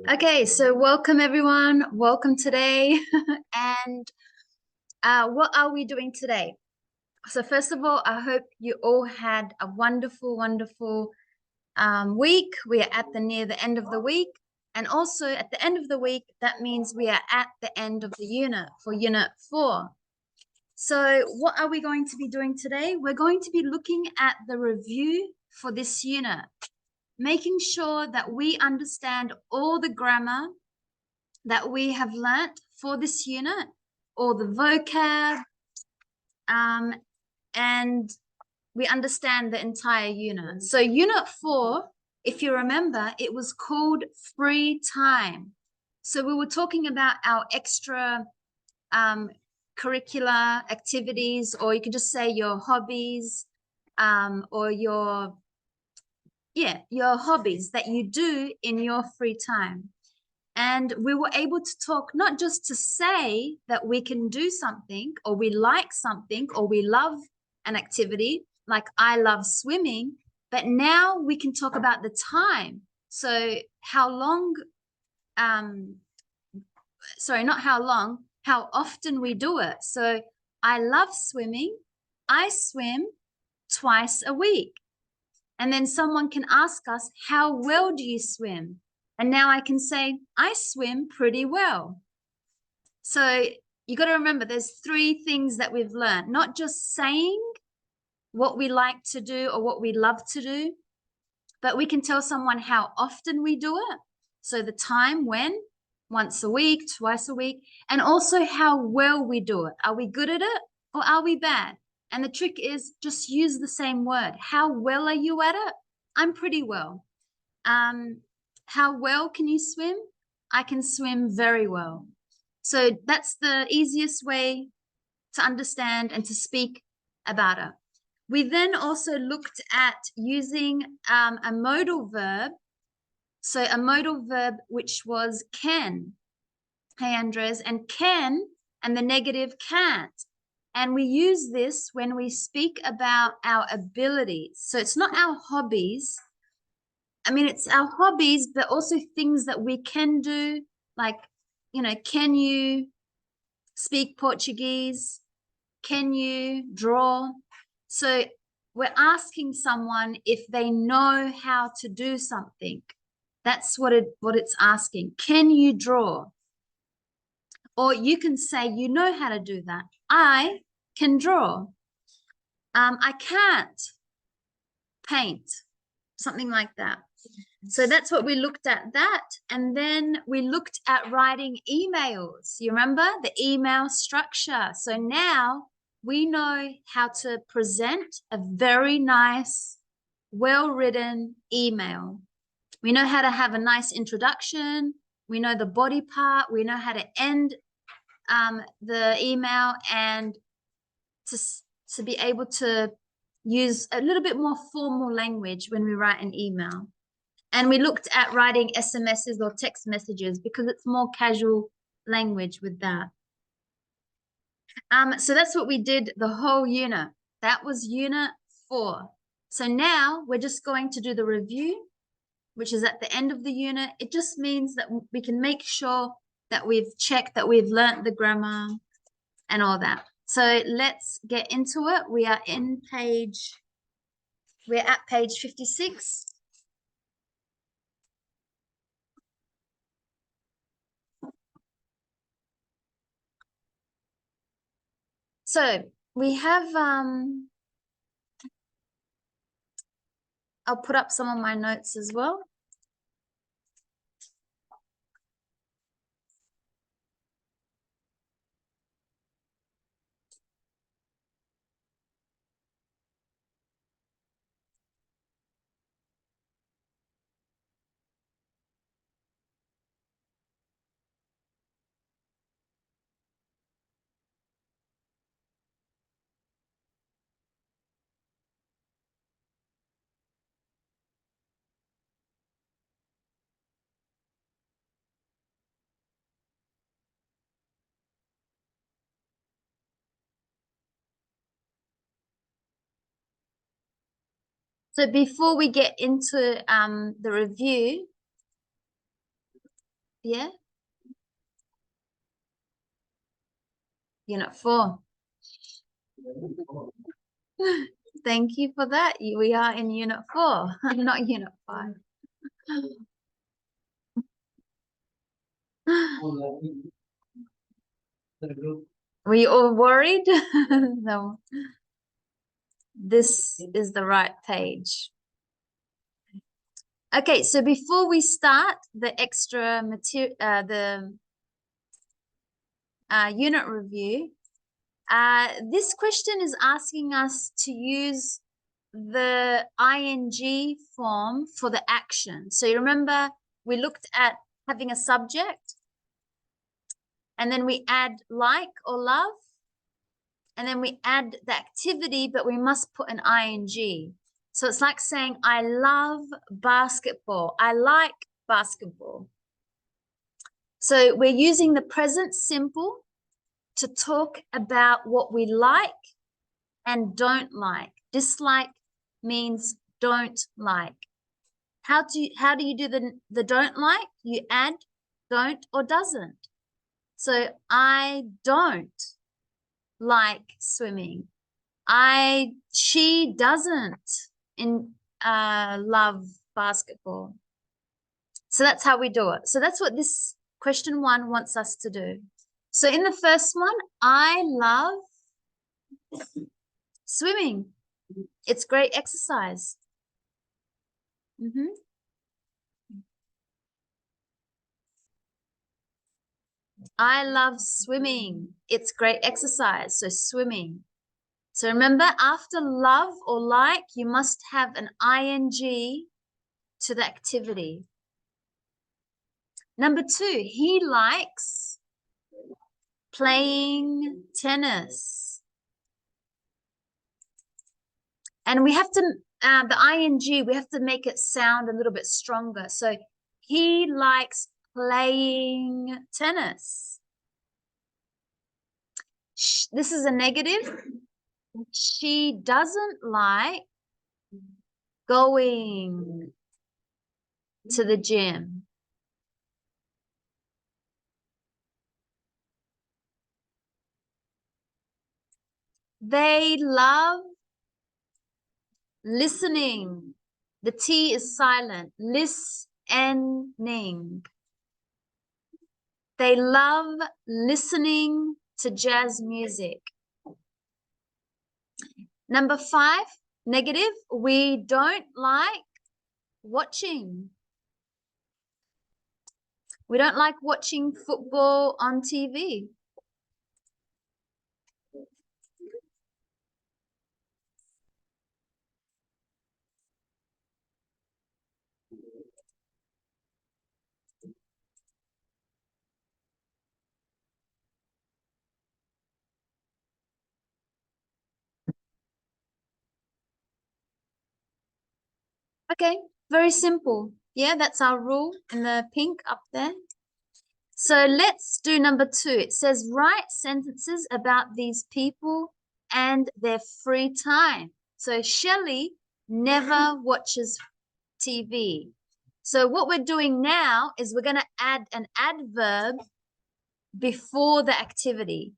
Okay, so welcome everyone. Welcome today. And what are we doing today? So first of all, I hope you all had a wonderful, wonderful week. We are at the near the end of the week. And also at the end of the week, that means we are at the end of the unit for unit 4. So what are we going to be doing today? We're going to be looking at the review for this unit, making sure that we understand all the grammar that we have learnt for this unit, all the vocab, and we understand the entire unit. So unit 4, if you remember, it was called free time. So we were talking about our extra curricular activities, or you could just say your hobbies, or your hobbies that you do in your free time. And we were able to talk not just to say that we can do something or we like something or we love an activity, like I love swimming, but now we can talk about the time. So how long, not how long, how often we do it. So I love swimming. I swim twice a week. And then someone can ask us, how well do you swim? And now I can say, I swim pretty well. So you got to remember there's 3 things that we've learned, not just saying what we like to do or what we love to do, but we can tell someone how often we do it. So the time when, once a week, twice a week, and also how well we do it. Are we good at it or are we bad? And the trick is just use the same word. How well are you at it? I'm pretty well. How well can you swim? I can swim very well. So that's the easiest way to understand and to speak about it. We then also looked at using a modal verb. So a modal verb, which was can. Hey, Andres, and can and the negative can't. And we use this when we speak about our abilities. So it's not our hobbies. I mean, it's our hobbies, but also things that we can do, like, can you speak Portuguese? Can you draw? So we're asking someone if they know how to do something. That's what it's asking. Can you draw? Or you can say, you know how to do that. I can draw. I can't paint, something like that. So that's what we looked at that. And then we looked at writing emails. You remember the email structure. So now we know how to present a very nice, well-written email. We know how to have a nice introduction. We know the body part. We know how to end the email and to be able to use a little bit more formal language when we write an email. And we looked at writing SMSs or text messages because it's more casual language with that. So that's what we did the whole unit. That was unit 4. So now we're just going to do the review, which is at the end of the unit. It just means that we can make sure that we've checked that we've learnt the grammar and all that. So let's get into it. We're at page 56. So we have, I'll put up some of my notes as well. So before we get into the review, Yeah, Unit 4. Thank you for that. We are in Unit 4, not Unit 5. Were you all worried? No, this is the right page. Okay, so before we start the extra material, the unit review, this question is asking us to use the ing form for the action. So you remember we looked at having a subject, and then we add like or love, and then we add the activity, but we must put an ing. So it's like saying, I love basketball. I like basketball. So we're using the present simple to talk about what we like and don't like. Dislike means don't like. How do you do the don't like? You add don't or doesn't. So I don't like swimming. She doesn't love basketball. So that's how we do it. So that's what this question 1 wants us to do. So in the first one, I love swimming. It's great exercise. I love swimming. It's great exercise. So swimming. So remember, after love or like, you must have an ing to the activity. Number 2, he likes playing tennis. And we have to, the ing, we have to make it sound a little bit stronger. So he likes playing tennis. This is a negative. She doesn't like going to the gym. They love listening. The T is silent. Listening. They love listening to jazz music. Number 5, negative. We don't like watching. We don't like watching football on TV. Okay, very simple. Yeah, that's our rule in the pink up there. So let's do number 2. It says, write sentences about these people and their free time. So Shelley never watches TV. So what we're doing now is we're going to add an adverb before the activity.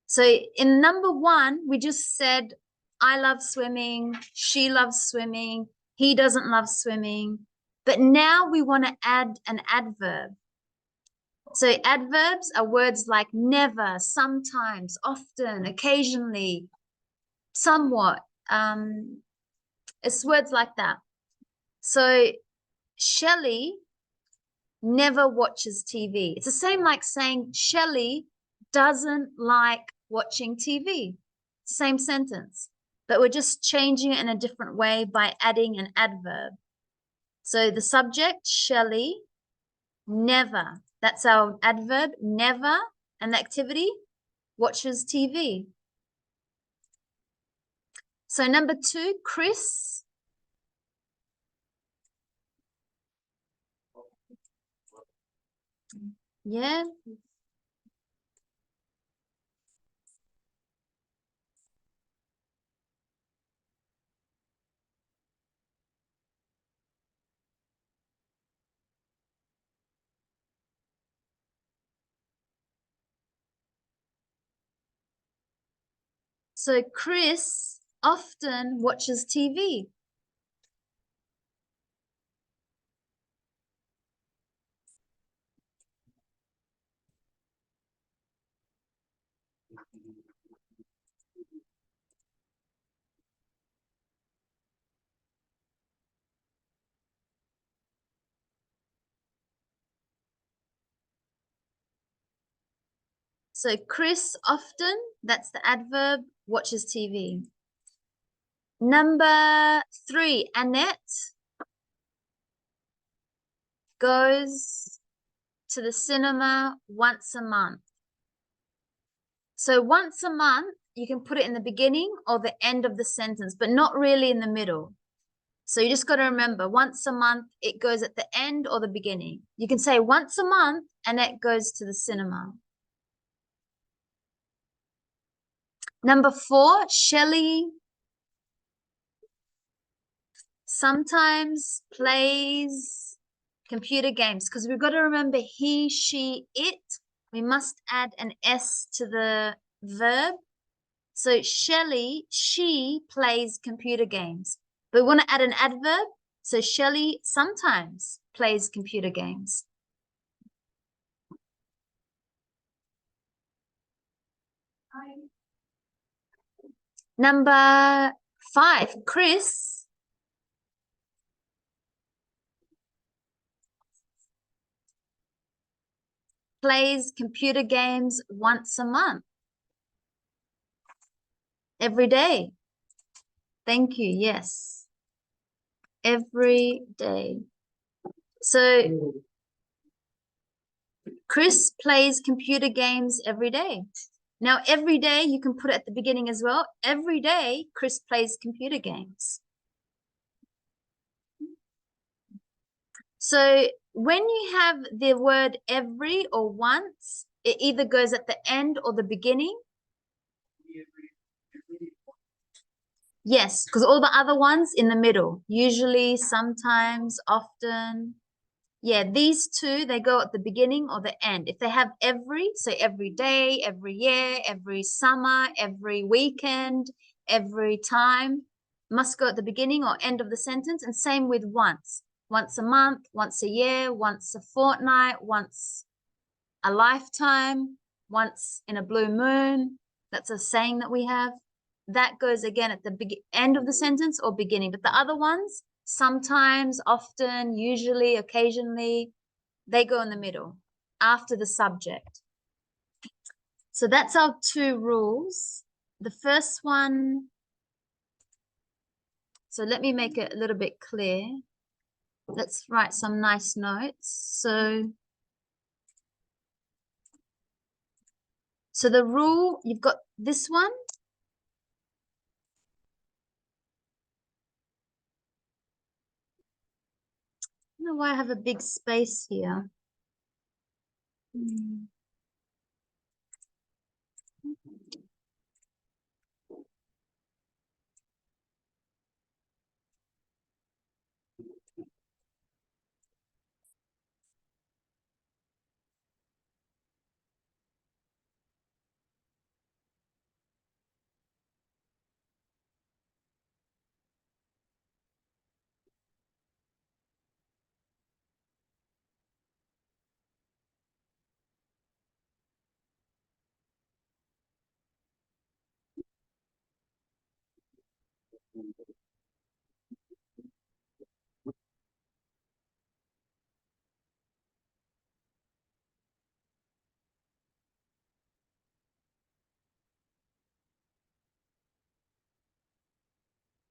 So in number 1, we just said, I love swimming, she loves swimming, he doesn't love swimming. But now we want to add an adverb. So adverbs are words like never, sometimes, often, occasionally, somewhat. It's words like that. So Shelley never watches TV. It's the same like saying Shelley doesn't like watching TV. Same sentence, but we're just changing it in a different way by adding an adverb. So the subject, Shelley, never. That's our adverb, never. And the activity, watches TV. So number 2, Chris. Yeah. So Chris often watches TV. So Chris often, that's the adverb, watches TV. Number 3, Annette goes to the cinema once a month. So once a month, you can put it in the beginning or the end of the sentence, but not really in the middle. So you just got to remember, once a month, it goes at the end or the beginning. You can say once a month, Annette goes to the cinema. Number 4, Shelley sometimes plays computer games, because we've got to remember he, she, it. We must add an S to the verb. So Shelley, she plays computer games. But we want to add an adverb. So Shelley sometimes plays computer games. Number 5, Chris plays computer games once a month. Every day. Thank you. Yes. Every day. So Chris plays computer games every day. Now, every day, you can put it at the beginning as well. Every day, Chris plays computer games. So when you have the word every or once, it either goes at the end or the beginning. Yes, because all the other ones in the middle, usually, sometimes, often. Yeah, these two, they go at the beginning or the end. If they have every, so every day, every year, every summer, every weekend, every time, must go at the beginning or end of the sentence. And same with once. Once a month, once a year, once a fortnight, once a lifetime, once in a blue moon. That's a saying that we have. That goes again at the end of the sentence or beginning. But the other ones, sometimes, often, usually, occasionally, they go in the middle after the subject. So that's our 2 rules. The first one, so let me make it a little bit clear. Let's write some nice notes. So the rule, you've got this one. I don't know why I have a big space here.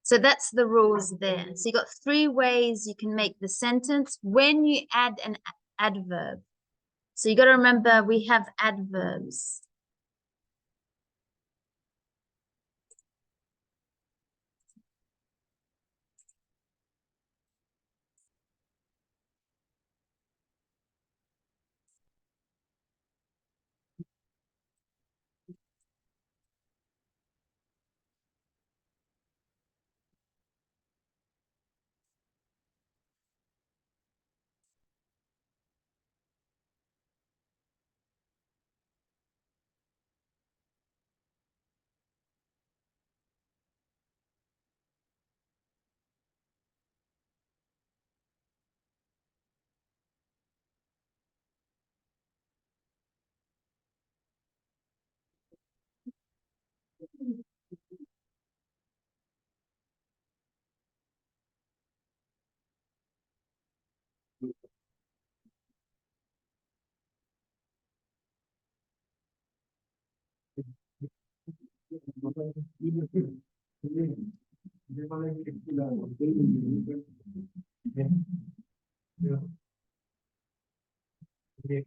So that's the rules there. So you got 3 ways you can make the sentence when you add an adverb. So you got to remember we have adverbs.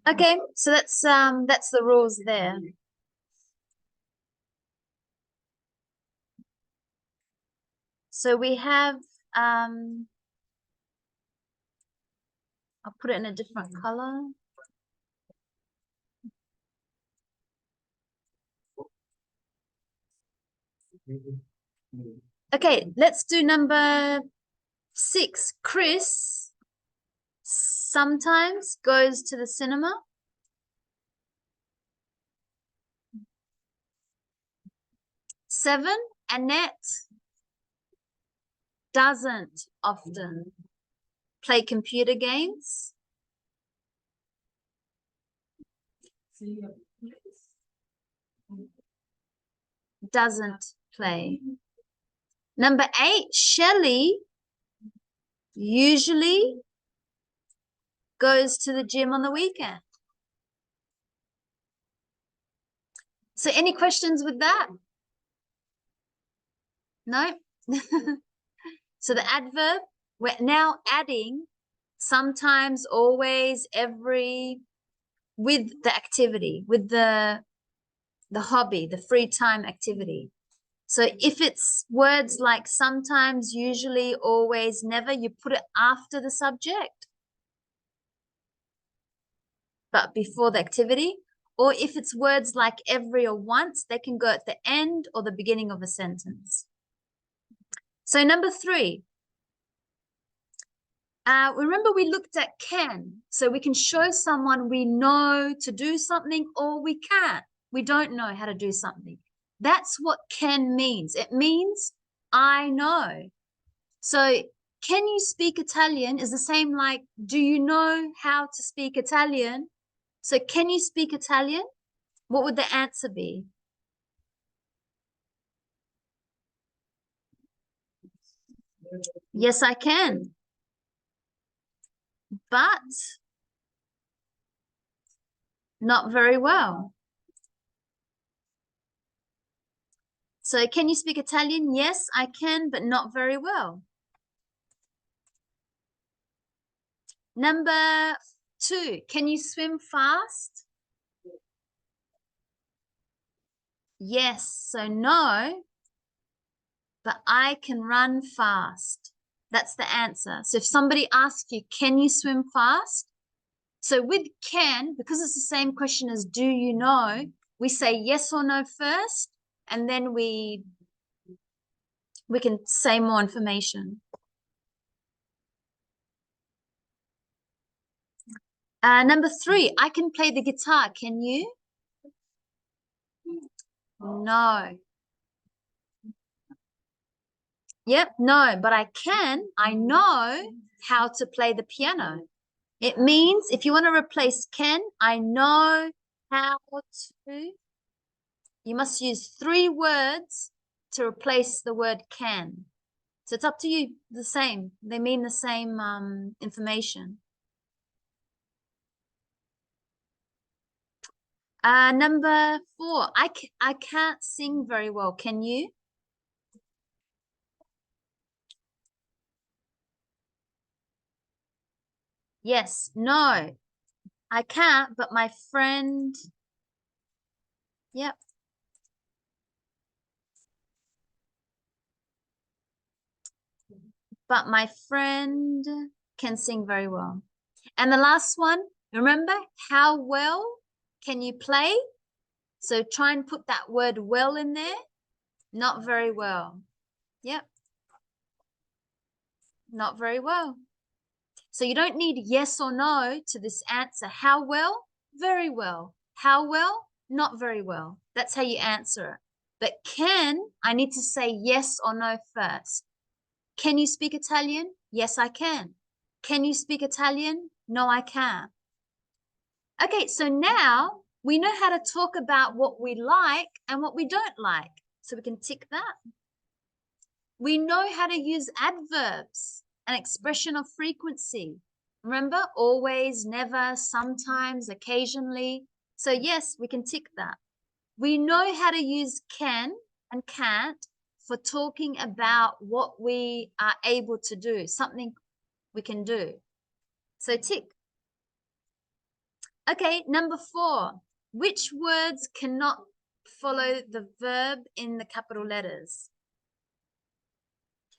Okay, so that's the rules there. So we have I'll put it in a different color. Okay, let's do number 6. Chris sometimes goes to the cinema. 7, Annette doesn't often play computer games. Doesn't play. Number 8, Shelley usually goes to the gym on the weekend. So any questions with that? No? So the adverb, we're now adding sometimes, always, every, with the activity, with the hobby, the free time activity. So if it's words like sometimes, usually, always, never, you put it after the subject, but before the activity. Or if it's words like every or once, they can go at the end or the beginning of a sentence. So number 3, remember we looked at can. So we can show someone we know to do something, or we can't. We don't know how to do something. That's what can means. It means I know. So can you speak Italian is the same like, do you know how to speak Italian? So can you speak Italian? What would the answer be? Yes, I can. But not very well. So can you speak Italian? Yes, I can, but not very well. Number 2, can you swim fast? Yes, so no, but I can run fast. That's the answer. So if somebody asks you, can you swim fast? So with can, because it's the same question as do you know, we say yes or no first, and then we can say more information. Number 3, I can play the guitar. Can you? No. Yep, no, but I can. I know how to play the piano. It means if you want to replace can, I know how to. You must use 3 words to replace the word can. So it's up to you, the same. They mean the same information. Number 4, I can't sing very well. Can you? Yes, no, I can't, but my friend, yep. But my friend can sing very well. And the last one, remember, how well can you play? So try and put that word well in there. Not very well. Yep. Not very well. So you don't need yes or no to this answer. How well? Very well. How well? Not very well. That's how you answer it. But can, I need to say yes or no first. Can you speak Italian? Yes, I can. Can you speak Italian? No, I can't. Okay, so now we know how to talk about what we like and what we don't like. So we can tick that. We know how to use adverbs, an expression of frequency. Remember, always, never, sometimes, occasionally. So yes, we can tick that. We know how to use can. and can't for talking about what we are able to do, something we can do. So tick. Okay, number 4. Which words cannot follow the verb in the capital letters?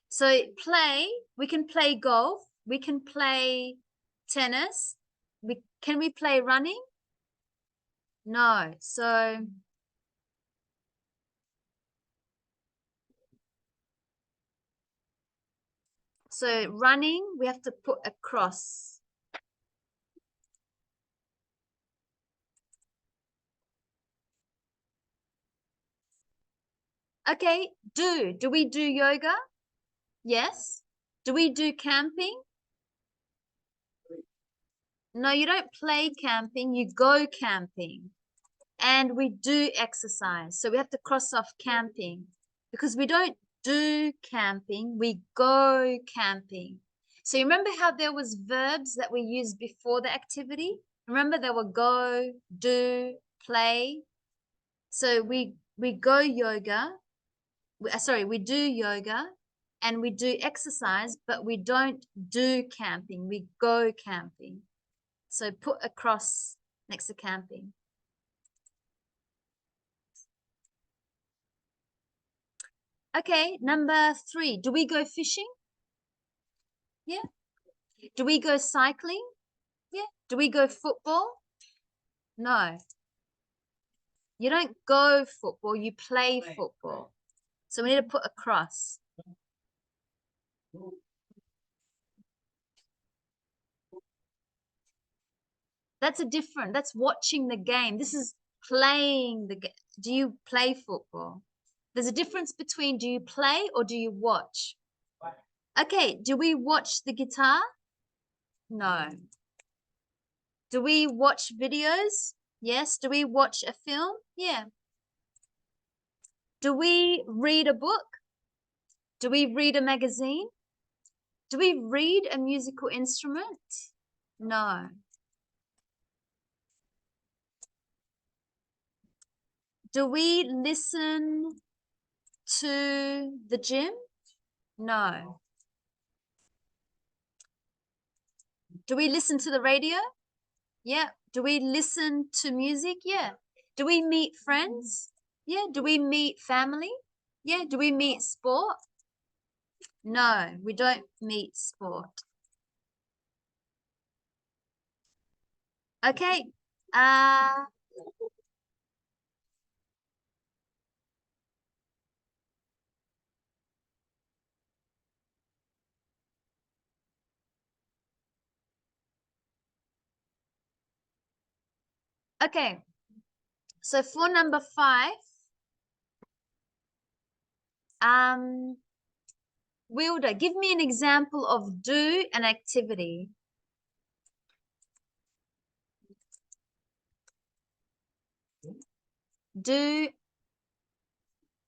So play, we can play golf, we can play tennis. Can we play running? No. So running, we have to put a cross. Okay, do we do yoga? Yes. Do we do camping? No, you don't play camping, you go camping. And we do exercise. So we have to cross off camping because we don't do camping, we go camping. So you remember how there was verbs that we used before the activity? Remember there were go, do, play. So we go yoga. We do yoga and we do exercise, but we don't do camping. We go camping. So put a cross next to camping. Okay, number 3. Do we go fishing? Yeah. Do we go cycling? Yeah. Do we go football? No. You don't go football, you play football. So we need to put a cross. That's watching the game. This is playing the game. Do you play football? There's a difference between do you play or do you watch? Okay, do we watch the guitar? No. Do we watch videos? Yes. Do we watch a film? Yeah. Do we read a book? Do we read a magazine? Do we read a musical instrument? No. Do we listen to the gym? No. Do we listen to the radio? Yeah. Do we listen to music? Yeah. Do we meet friends? Yeah. Do we meet family? Yeah. Do we meet sport? No, we don't meet sport. Okay. Okay. So for number 5, Wilda, give me an example of do an activity.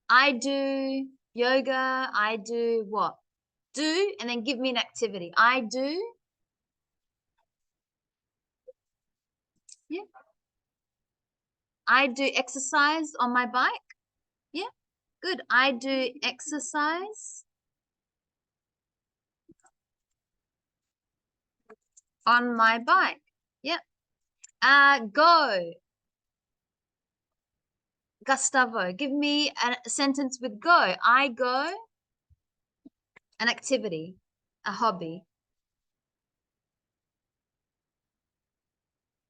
I do yoga, I do what? Do, and then give me an activity. I do. Yeah. I do exercise on my bike. Yeah. Good. I do exercise on my bike. Yep. Go. Gustavo, give me a sentence with go. I go. An activity, a hobby.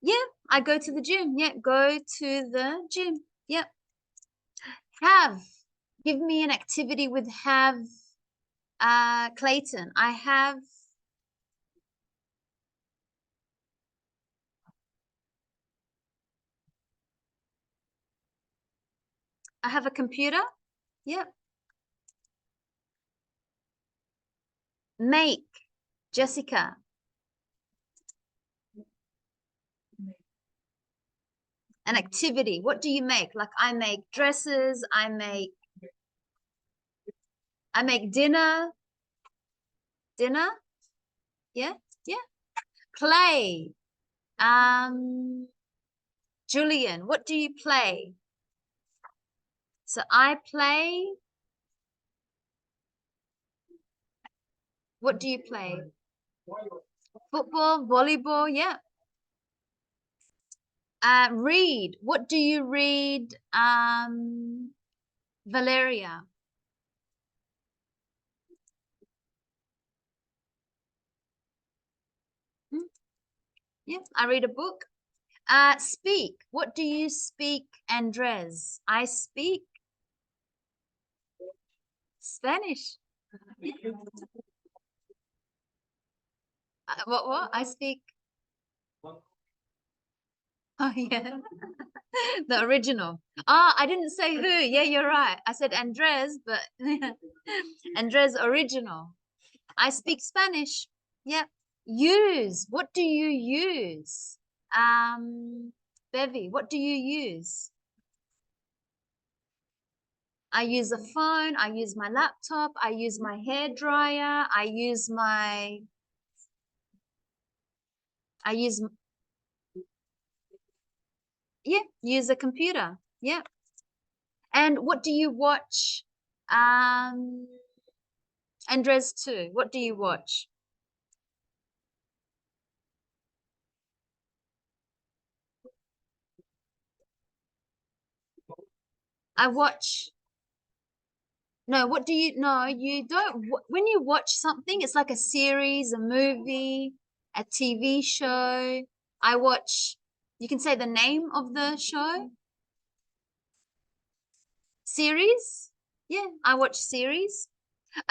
Yeah, I go to the gym. Yeah, go to the gym. Yep. Have. Give me an activity with have. Clayton, I have. I have a computer. Yep. Make. Jessica. An activity. What do you make? Like I make dresses. I make dinner. Dinner. Yeah. Yeah. Play. Julian, what do you play? So I play. What do you play? Football, volleyball, yeah. Read. What do you read? Valeria. Hmm, yeah, I read a book. Speak. What do you speak, Andres? I speak Spanish. What? I speak. Oh, yeah. The original. Oh, I didn't say who. Yeah, you're right. I said Andres, but Andres original. I speak Spanish. Yeah. Use. What do you use? Bevy, what do you use? I use a phone. I use my laptop. I use my hair dryer. I use, yeah, use a computer. Yeah. And what do you watch? Um, Andres too. What do you watch? I watch. No, what do you? No, you don't. When you watch something, it's like a series, a movie, a TV show. I watch. You can say the name of the show. Series. Yeah, I watch series.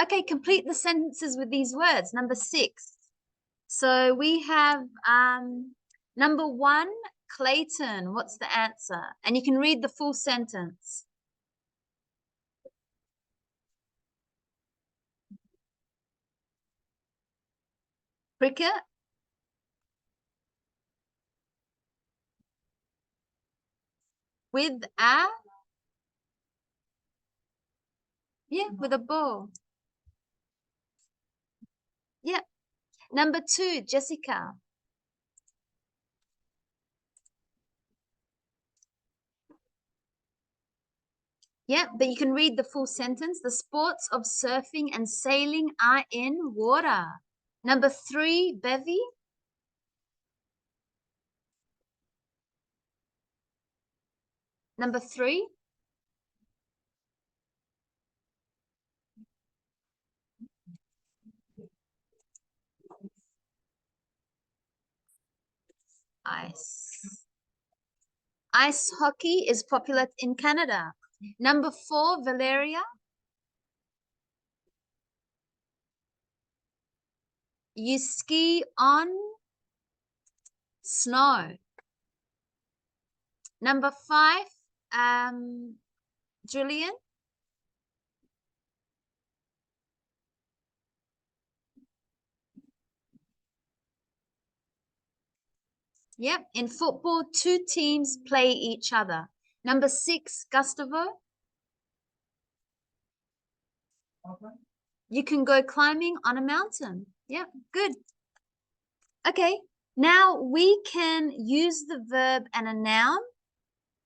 Okay, complete the sentences with these words. Number 6. So we have number 1, Clayton. What's the answer? And you can read the full sentence. Cricket. With a, yeah, with a ball. Yeah. Number 2, Jessica. Yeah, but you can read the full sentence. The sports of surfing and sailing are in water. Number 3, Bevy. Number 3, ice. Ice hockey is popular in Canada. Number 4, Valeria. You ski on snow. Number 5, Julian. Yep. In football, 2 teams play each other. Number 6, Gustavo. You can go climbing on a mountain. Yeah, good. Okay. Now we can use the verb and a noun,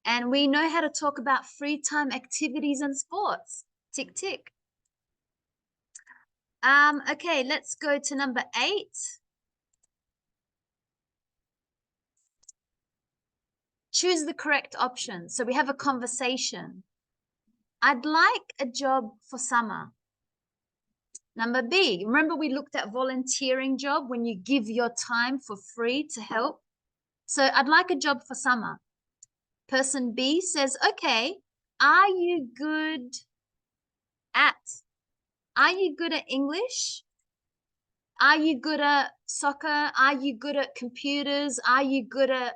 and we know how to talk about free time activities and sports. Tick, tick. Okay, let's go to number 8. Choose the correct option. So we have a conversation. I'd like a job for summer. Number B, remember we looked at volunteering job when you give your time for free to help. So I'd like a job for summer. Person B says, okay, are you good at, are you good at English? Are you good at soccer? Are you good at computers? Are you good at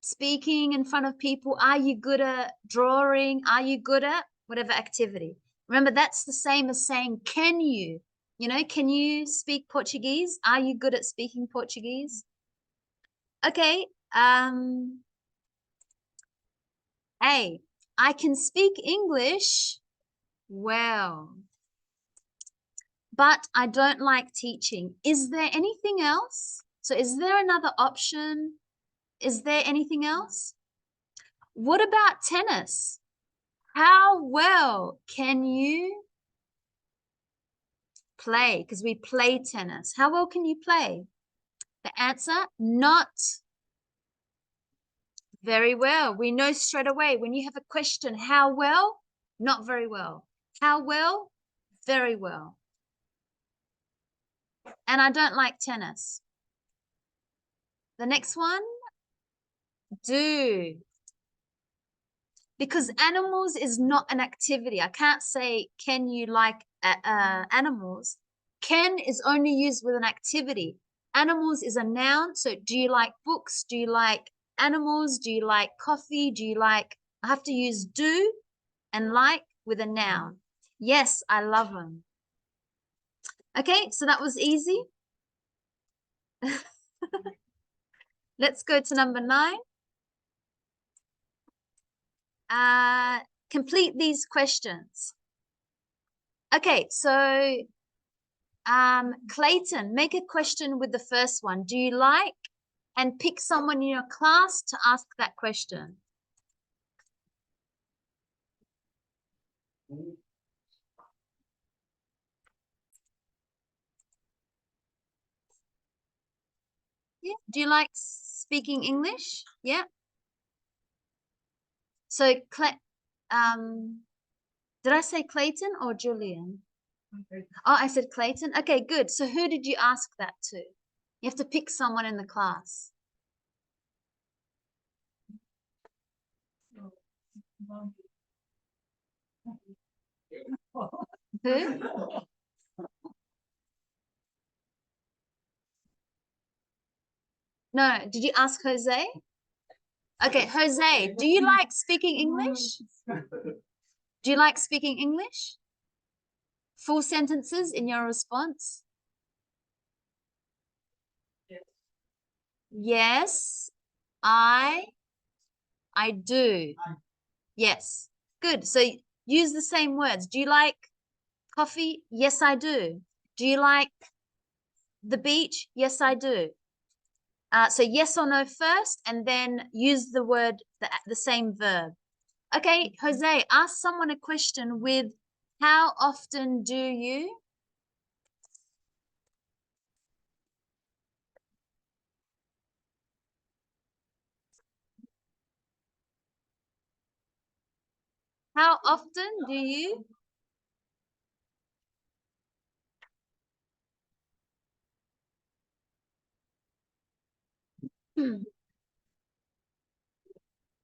speaking in front of people? Are you good at drawing? Are you good at whatever activity? Remember, that's the same as saying, can you? You know, can you speak Portuguese? Are you good at speaking Portuguese? Okay. A, I can speak English well, but I don't like teaching. Is there anything else? So is there another option? Is there anything else? What about tennis? How well can you play? Because we play tennis. How well can you play? The answer, not very well. We know straight away when you have a question, how well? Not very well. How well? Very well. And I don't like tennis. The next one, do. Because animals is not an activity. I can't say, can you like animals? Can is only used with an activity. Animals is a noun. So do you like books? Do you like animals? Do you like coffee? Do you like, I have to use do and like with a noun. Yes, I love them. Okay, so that was easy. Let's go to number 9. Complete these questions. Okay, so Clayton, make a question with the first one. Do you like? And pick someone in your class to ask that question. Yeah. Do you like speaking English? Yeah. So, did I say Clayton or Julian? Oh, I said Clayton. Okay, good. So who did you ask that to? You have to pick someone in the class. Who? No, did you ask Jose? Okay, Jose, do you like speaking English? Do you like speaking English? Full sentences in your response. Yes, I do. Yes. Good. So use the same words. Do you like coffee? Yes, I do. Do you like the beach? Yes, I do. So yes or no first, and then use the word, the same verb. Okay, Jose, ask someone a question with how often do you? How often do you?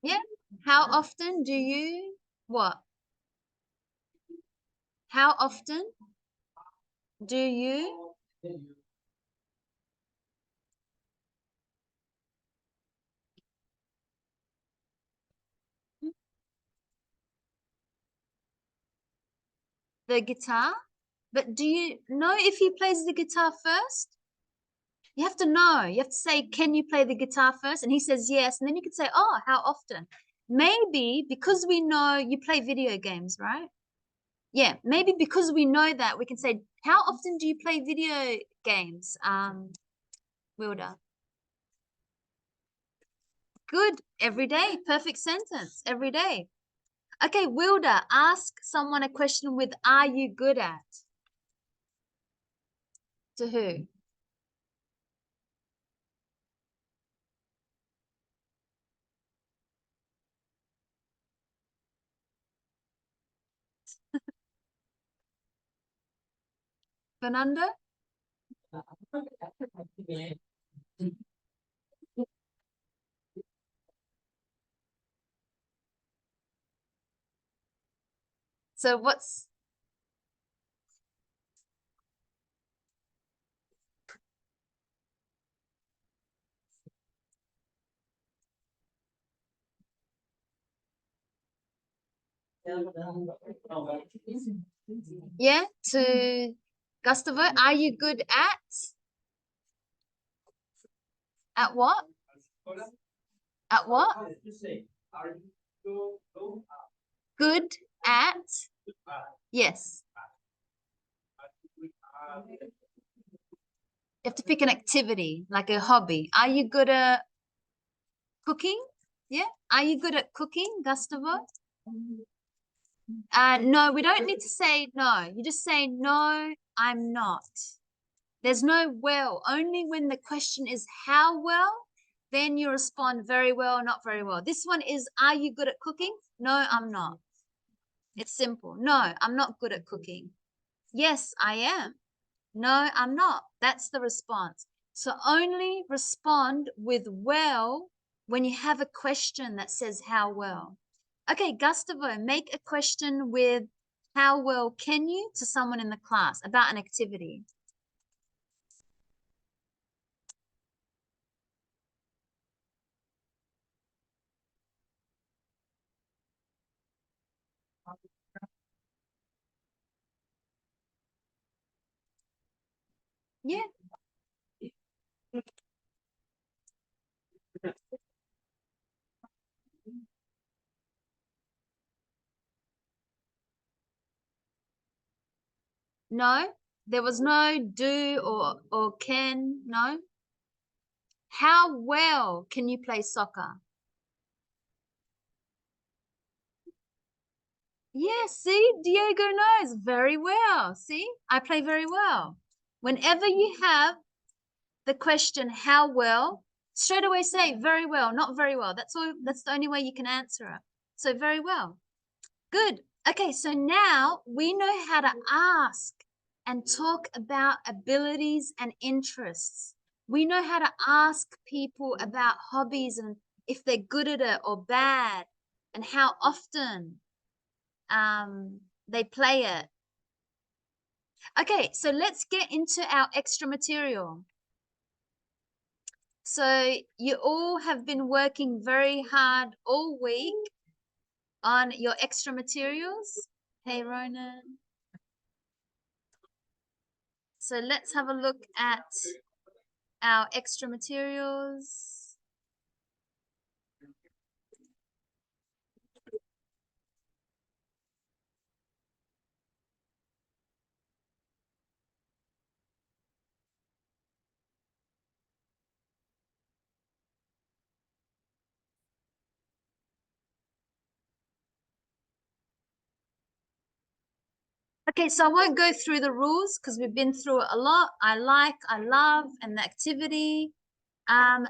Yeah. How often do you what? How often do you? The guitar? But do you know if he plays the guitar first? You have to know. You have to say, can you play the guitar first? And he says yes. And then you could say, oh, how often? Maybe because we know you play video games, right? Yeah, maybe because we know that, we can say, how often do you play video games, Wilda? Good. Every day. Perfect sentence. Every day. Okay, Wilda, ask someone a question with, are you good at? To who? Fernando? So what's, yeah, to Gustavo, are you good at what? At what? Good at? Yes. You have to pick an activity, like a hobby. Are you good at cooking? Yeah. Are you good at cooking, Gustavo? No, we don't need to say no. You just say, no, I'm not. There's no well. Only when the question is how well, then you respond very well, not very well. This one is, are you good at cooking? No, I'm not. It's simple. No, I'm not good at cooking. Yes, I am. No, I'm not. That's the response. So only respond with well when you have a question that says how well. Okay, Gustavo, make a question with how well can you to someone in the class about an activity. Yeah. No, there was no do or can. No. How well can you play soccer? Yeah, see, Diego knows very well. See, I play very well. Whenever you have the question, how well, straight away say very well, not very well. That's all, that's the only way you can answer it. So very well. Good. Okay, so now we know how to ask and talk about abilities and interests. We know how to ask people about hobbies and if they're good at it or bad and how often they play it. Okay, so let's get into our extra material. So you all have been working very hard all week on your extra materials. Hey, Ronan. So let's have a look at our extra materials. Okay, so I won't go through the rules because we've been through it a lot. I like, I love, and the activity.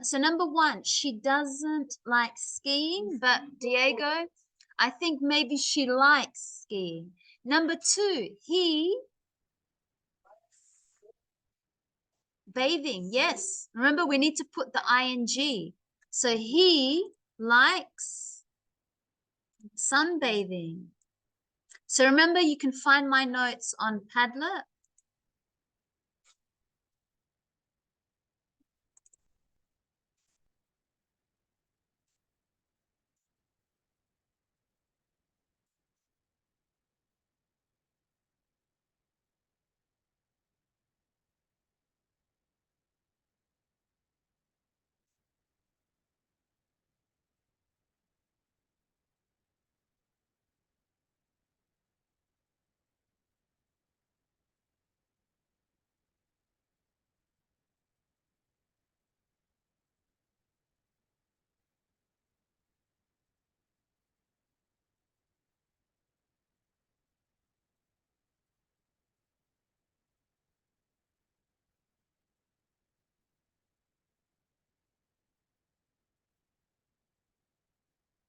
So number one, she doesn't like skiing, but Diego, I think maybe she likes skiing. Number two, he bathing. Yes. Remember, we need to put the ing. So he likes sunbathing. So remember, you can find my notes on Padlet.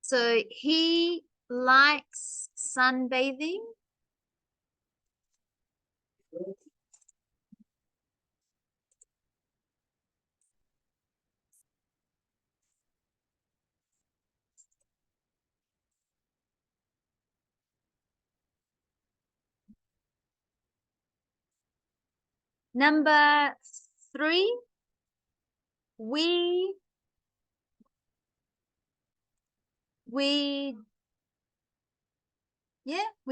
So he likes sunbathing. Number three, we we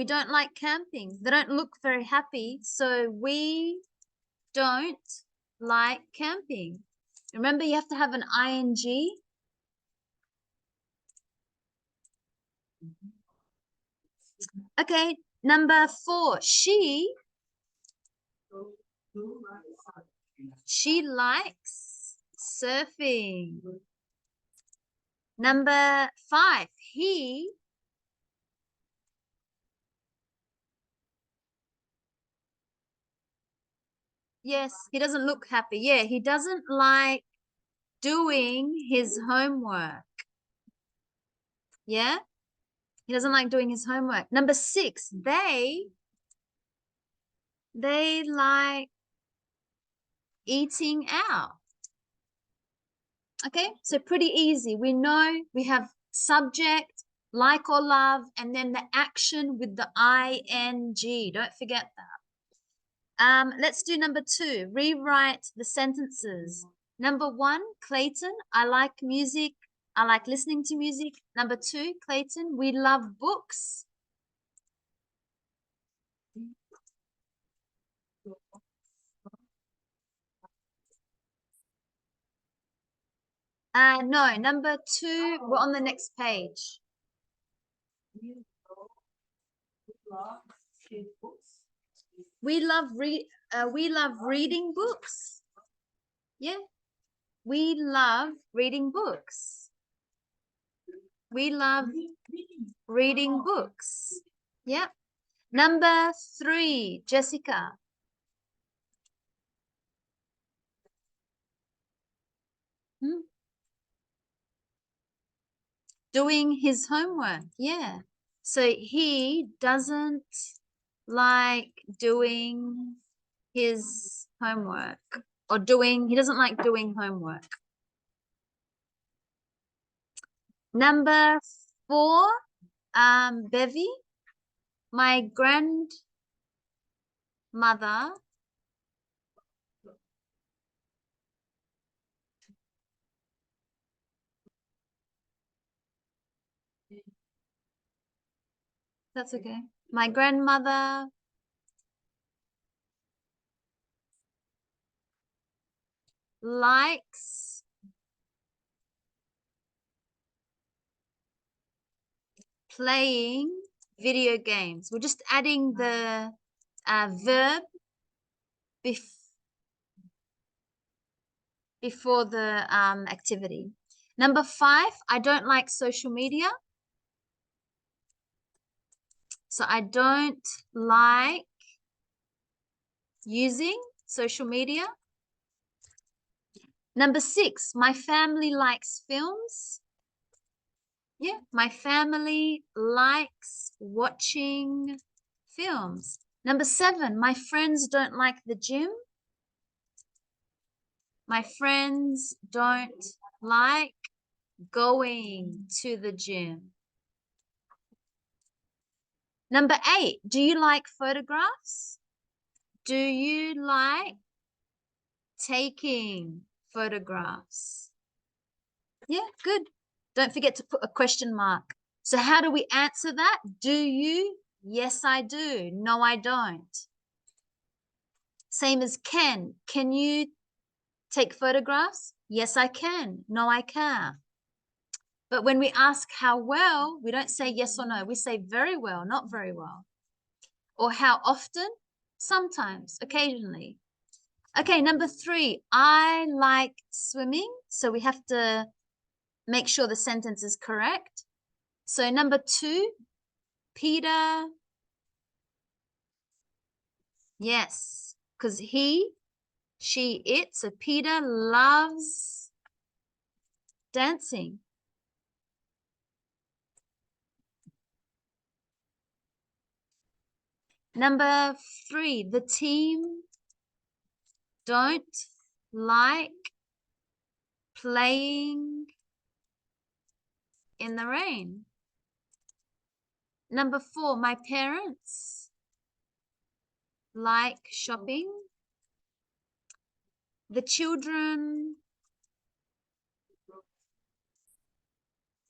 don't like camping. They don't look very happy. So we don't like camping. Remember, you have to have an ing. Okay, number four, she likes surfing. Number five, he Yes, he doesn't look happy. Yeah, he doesn't like doing his homework. Yeah, he doesn't like doing his homework. Number 6, they like eating out. Okay, so pretty easy. We know we have subject, like or love, and then the action with the ing. Don't forget that. Let's do number 2. Rewrite the sentences. Number 1, Clayton, I like music. I like listening to music. Number 2, Clayton, we love books. No, number 2, we're on the next page. We love reading books. Yeah. We love reading books. We love reading books. Yeah. Number 3, Jessica. Doing his homework. Yeah. So he doesn't like doing his homework or he doesn't like doing homework. Number 4, Bevy, my grandmother that's okay. My grandmother likes playing video games. We're just adding the verb before the activity. Number 5, I don't like social media. So I don't like using social media. Number 6, my family likes films. Yeah, my family likes watching films. Number 7, my friends don't like the gym. My friends don't like going to the gym. Number 8, do you like photographs? Do you like taking photographs? Yeah, good. Don't forget to put a question mark. So how do we answer that? Do you? Yes, I do. No, I don't. Same as can. Can you take photographs? Yes, I can. No, I can't. But when we ask how well, we don't say yes or no. We say very well, not very well. Or how often? Sometimes, occasionally. Okay, number 3, I like swimming. So we have to make sure the sentence is correct. So number 2, Peter, yes, because he, she, it. So Peter loves dancing. Number 3, the team don't like playing in the rain. Number 4, my parents like shopping. The children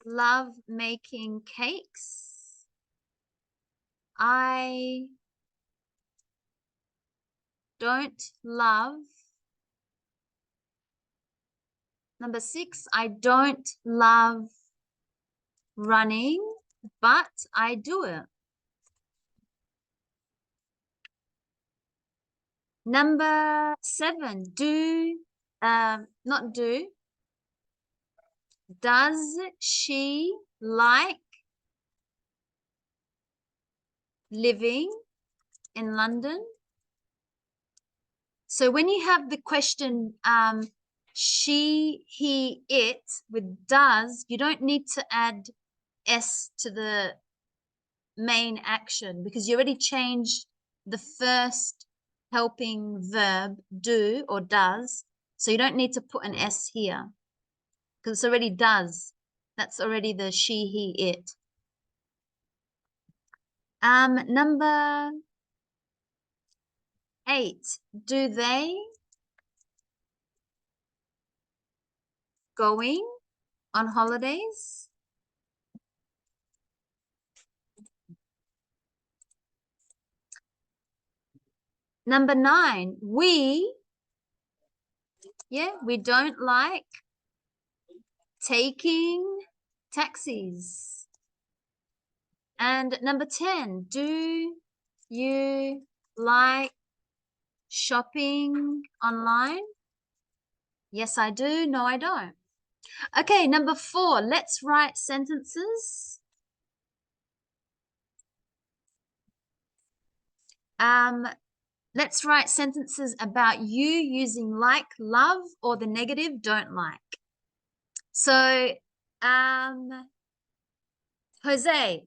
love making cakes. I don't love. Number 6, I don't love running, but I do it. Number 7, not do. Does she like living in London? So when you have the question, she, he, it with does, you don't need to add S to the main action because you already changed the first helping verb do or does. So you don't need to put an S here because it's already does. That's already the she, he, it. Number 8, do they going on holidays? Number 9, we don't like taking taxis. And number 10, do you like shopping online? Yes, I do. No, I don't. Okay, number 4, let's write sentences. Let's write sentences about you using like, love, or the negative don't like. So, Jose,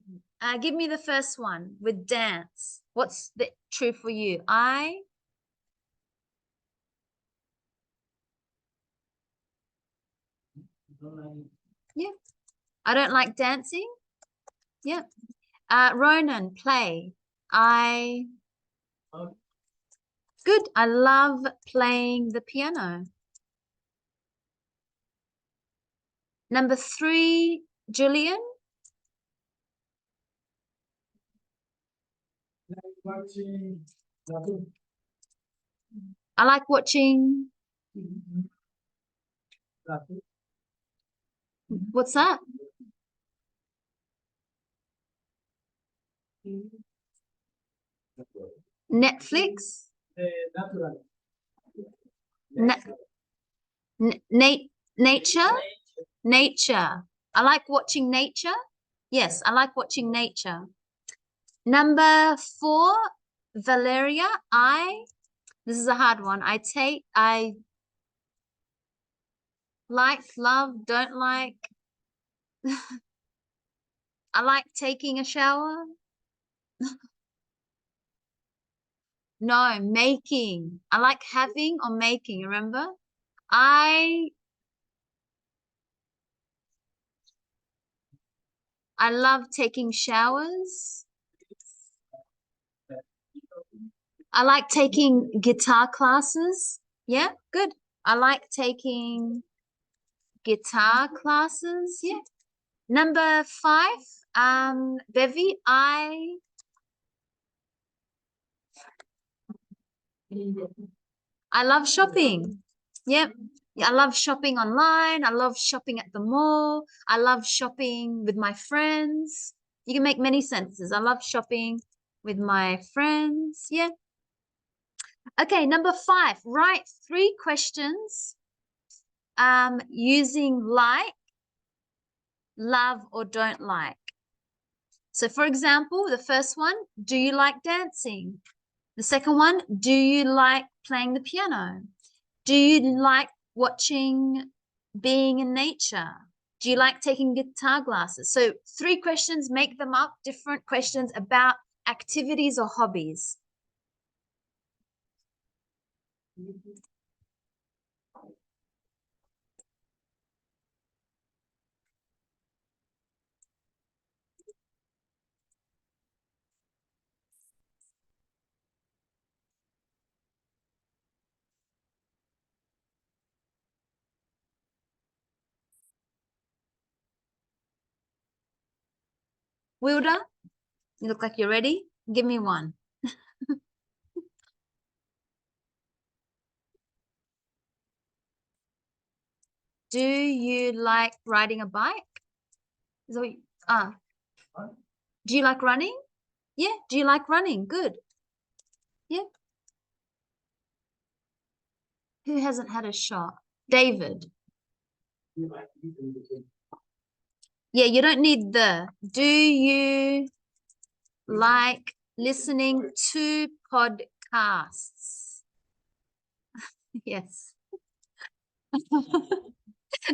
give me the first one with dance. What's the true for you? Yeah. I don't like dancing. Yeah. Ronan, play. Good. I love playing the piano. Number 3, Julian. I like watching. What's that? Netflix. Nature. Nature. I like watching nature. Yes, I like watching nature. Number 4, Valeria. This is a hard one. I like, love, don't like. I like taking a shower. No, making. I like having or making, remember? I love taking showers. I like taking guitar classes. Yeah, good. I like taking guitar classes. Yeah. Number 5, Bevy, I love shopping. Yep. Yeah, I love shopping online. I love shopping at the mall. I love shopping with my friends. You can make many sentences. I love shopping with my friends. Yeah. Okay, number 5, write 3 questions using like, love, or don't like. So for example, the first one, do you like dancing? The second one, do you like playing the piano? Do you like watching being in nature? Do you like taking guitar classes? So 3 questions, make them up, different questions about activities or hobbies. Wilda, you look like you're ready. Give me one. Do you like riding a bike? Is that what do you like running? Yeah. Do you like running? Good. Yeah. Who hasn't had a shot? David. Yeah, you don't need the. Do you like listening to podcasts? Yes.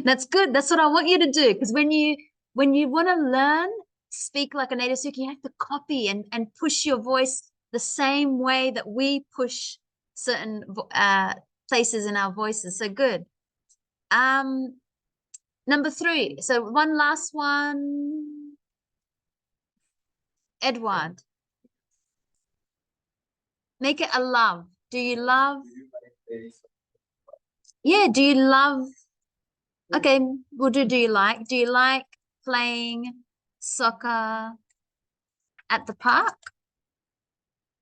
That's good. That's what I want you to do. Because when you want to learn, speak like a native speaker, you have to copy and push your voice the same way that we push certain places in our voices. So good. Number 3. So one last one. Edward. Make it a love. Do you love? Yeah, do you love? Okay, we'll do you like? Do you like playing soccer at the park?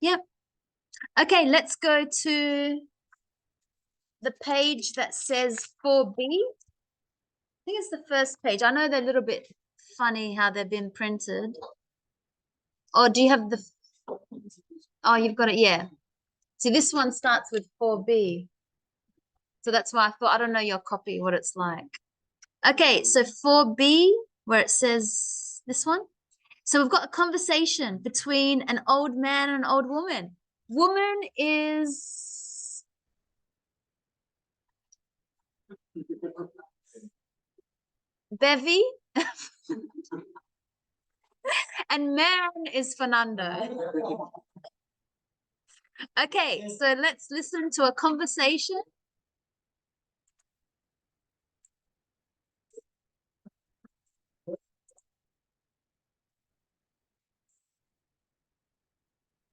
Yep. Okay, let's go to the page that says 4B. I think it's the first page. I know they're a little bit funny how they've been printed. Or do you have the... Oh, you've got it, yeah. See, this one starts with 4B. So that's why I thought, I don't know your copy, what it's like. Okay, so 4B, where it says this one. So we've got a conversation between an old man and an old woman. Woman is Bevy and man is Fernando. Okay, so let's listen to a conversation.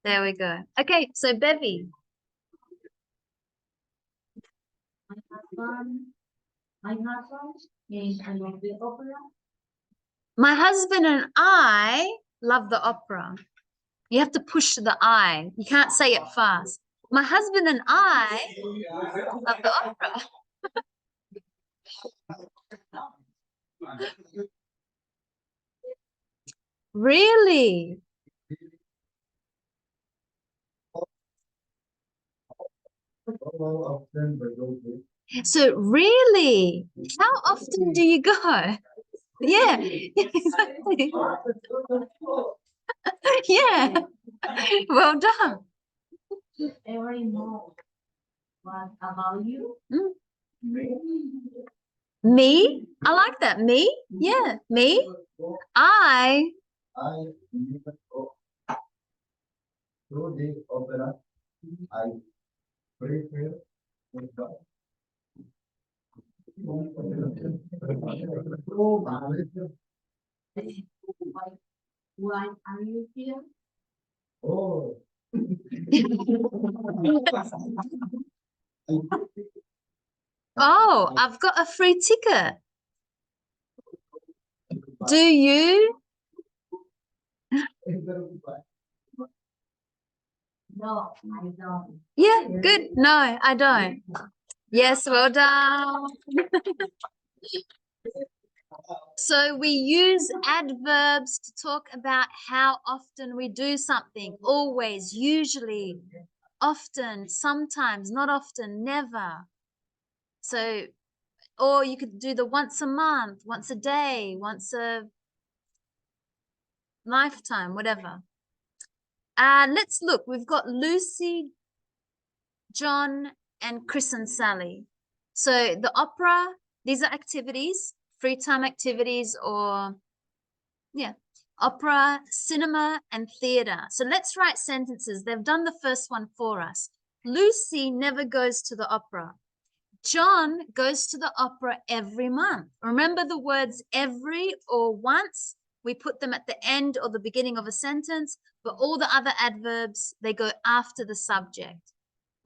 There we go. Okay, so Bevy. My husband and I love the opera. You have to push the I. You can't say it fast. My husband and I love the opera. Really? So really, how often do you go? Yeah, exactly. Yeah. Well done. Mm. Me? I like that. Me? Yeah, me. I Oh, I've got a free ticket. Do you? Yeah, good. No, I don't. Yes, well done. So we use adverbs to talk about how often we do something. Always, usually, often, sometimes, not often, never. So, or you could do the once a month, once a day, once a lifetime, whatever. Let's look. We've got Lucy, John, and Chris and Sally. So the opera, these are activities, free time activities, or yeah, opera, cinema, and theater. So let's write sentences. They've done the first one for us. Lucy never goes to the opera. John goes to the opera every month. Remember the words every or once? We put them at the end or the beginning of a sentence, but all the other adverbs, they go after the subject.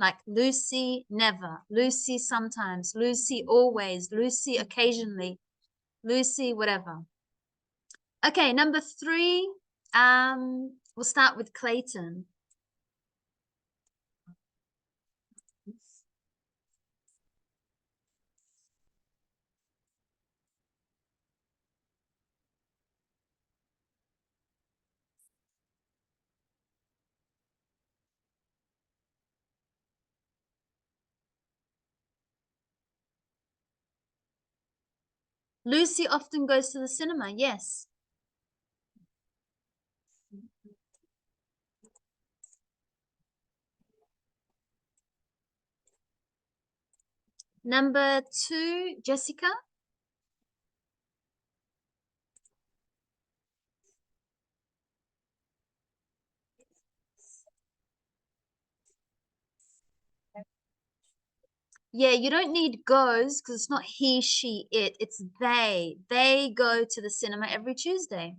Like Lucy never, Lucy sometimes, Lucy always, Lucy occasionally, Lucy whatever. Okay, number 3, we'll start with Clayton. Lucy often goes to the cinema, yes. Number 2, Jessica. Yeah, you don't need goes because it's not he, she, it. It's they. They go to the cinema every Tuesday.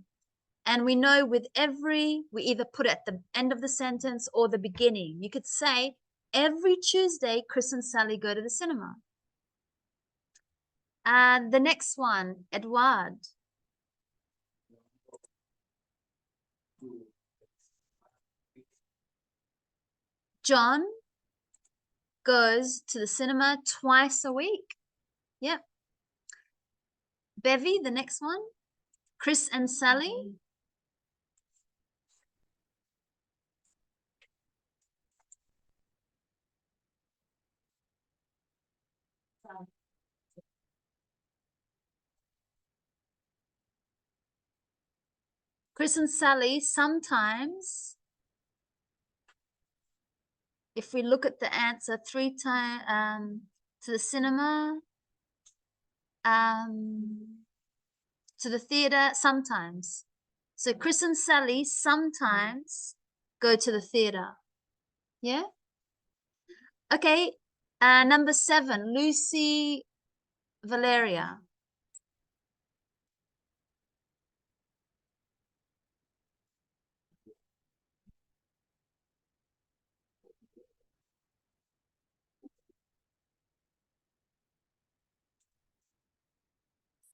And we know with every, we either put it at the end of the sentence or the beginning. You could say, every Tuesday, Chris and Sally go to the cinema. And the next one, Edward. John goes to the cinema twice a week. Yep. Bevy, the next one. Chris and Sally. Chris and Sally sometimes, if we look at the answer, 3 times to the cinema, to the theater sometimes. So Chris and Sally sometimes go to the theater. Yeah. Okay. Number 7, Lucy, Valeria.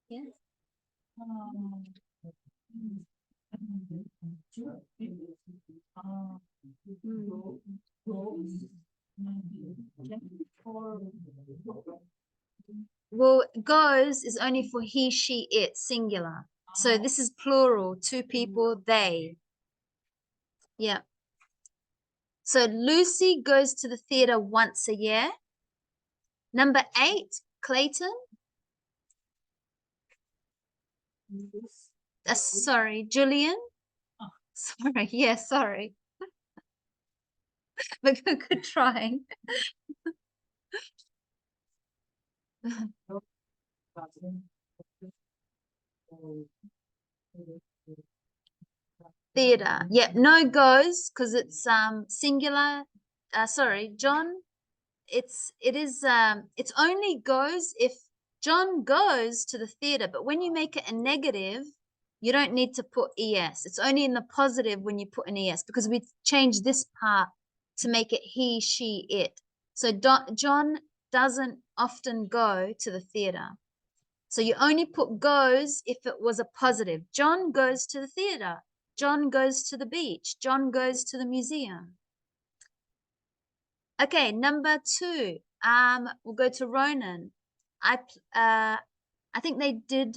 Yeah. Well, goes is only for he, she, it, singular. So this is plural, 2 people, they. Yeah. So Lucy goes to the theater once a year. Number 8, Clayton. Sorry, Julian. Sorry, yeah, sorry. But good trying. Theater. Yeah, no goes because it's singular. Sorry, John. It's only goes if John goes to the theater, but when you make it a negative, you don't need to put es. It's only in the positive when you put an es because we changed this part to make it he, she, it. So John doesn't often go to the theater. So you only put goes if it was a positive. John goes to the theater. John goes to the beach. John goes to the museum. Okay, number 2. We'll go to Ronan. I think they did.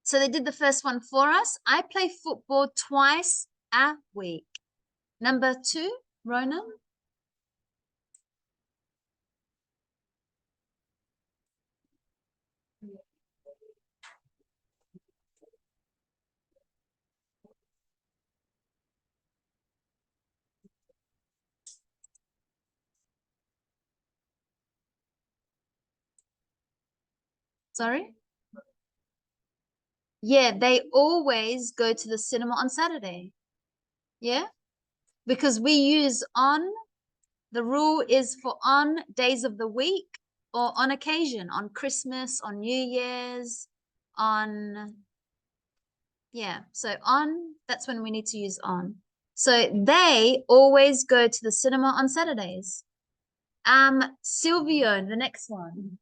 So they did the first one for us. I play football twice a week. Number 2, Ronan. Sorry? Yeah, they always go to the cinema on Saturday. Yeah? Because we use on, the rule is for on days of the week or on occasion, on Christmas, on New Year's, on, yeah. So on, that's when we need to use on. So they always go to the cinema on Saturdays. Silvio, the next one.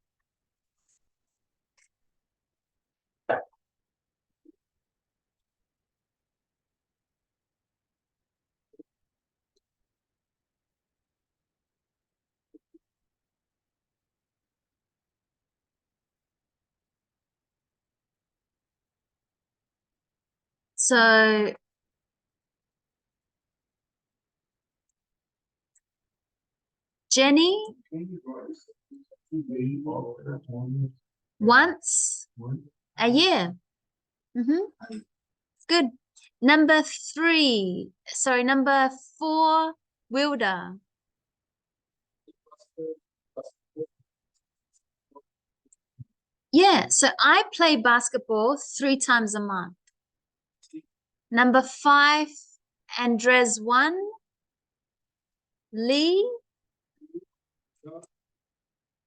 So Jenny, once a year. Good. Number 4, Wilder. Yeah, so I play basketball 3 times a month. Number 5, Andres 1, Lee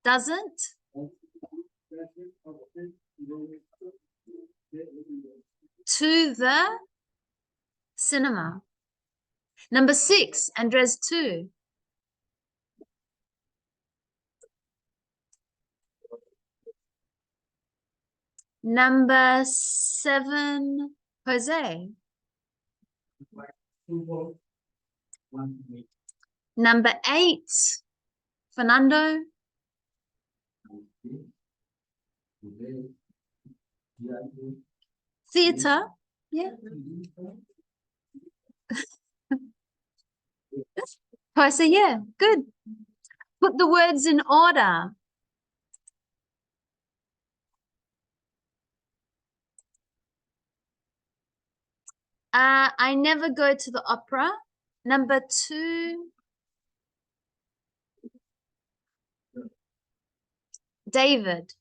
doesn't. To the cinema. Number 6, Andres 2. Number 7, Jose. Number 8, Fernando. Theater. Yeah. Jose, yeah, good. Put the words in order. I never go to the opera. Number 2, David.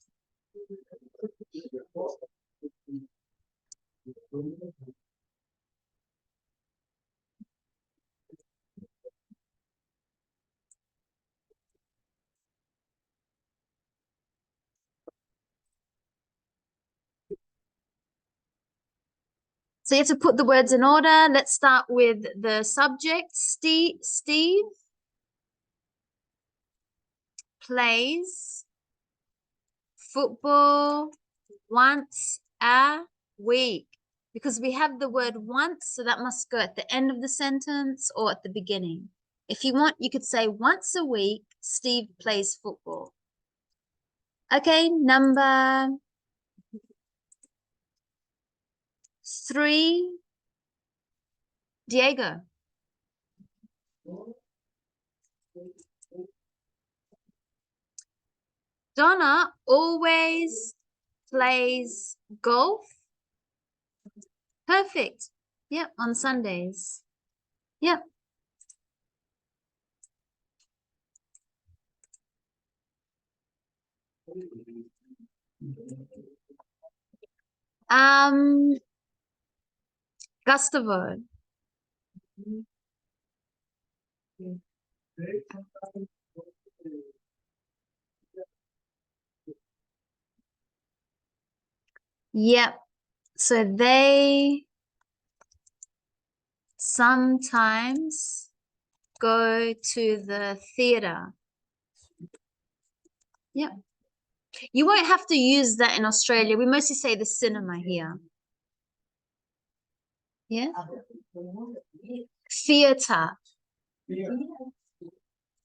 So you have to put the words in order. Let's start with the subject. Steve plays football once a week. Because we have the word once, so that must go at the end of the sentence or at the beginning. If you want, you could say once a week, Steve plays football. Okay, number 3, Diego. Donna always plays golf. Perfect. Yep, on Sundays. Yep. Gustavo. Yep. So they sometimes go to the theater. Yep. You won't have to use that in Australia. We mostly say the cinema here. Yeah. Theater.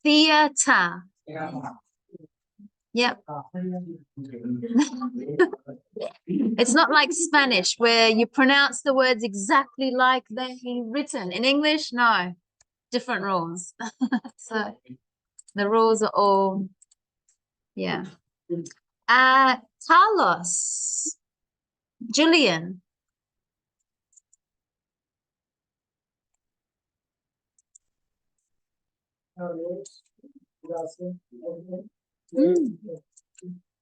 Theater. Yep. It's not like Spanish where you pronounce the words exactly like they're written. In English, no. Different rules. So the rules are all, yeah. Carlos. Julian. Mm.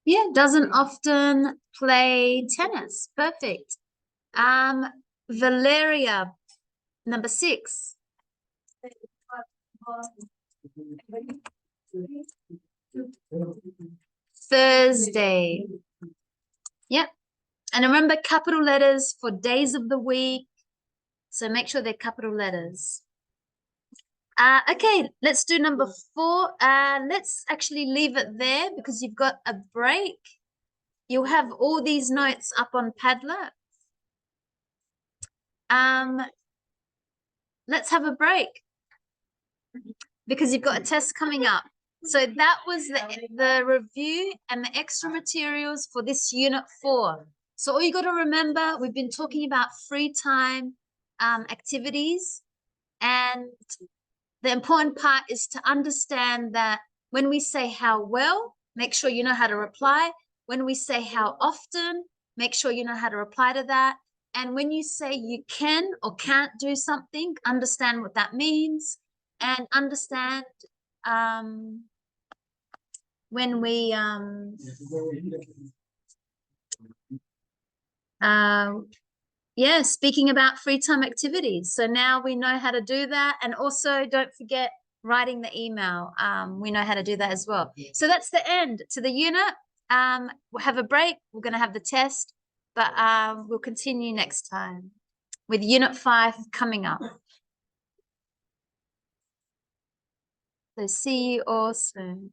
Yeah, doesn't often play tennis. Perfect. Valeria, number 6. Thursday. Yep. And remember capital letters for days of the week. So make sure they're capital letters. Okay, let's do number 4. Let's actually leave it there because you've got a break. You'll have all these notes up on Padlet. Let's have a break because you've got a test coming up. So that was the review and the extra materials for this unit 4. So all you got to remember, we've been talking about free time activities, and the important part is to understand that when we say how well, make sure you know how to reply. When we say how often, make sure you know how to reply to that. And when you say you can or can't do something, understand what that means, and understand when we Yeah, speaking about free time activities. So now we know how to do that. And also don't forget writing the email. We know how to do that as well. So that's the end to the unit. We'll have a break. We're going to have the test, but we'll continue next time with unit 5 coming up. So see you all soon.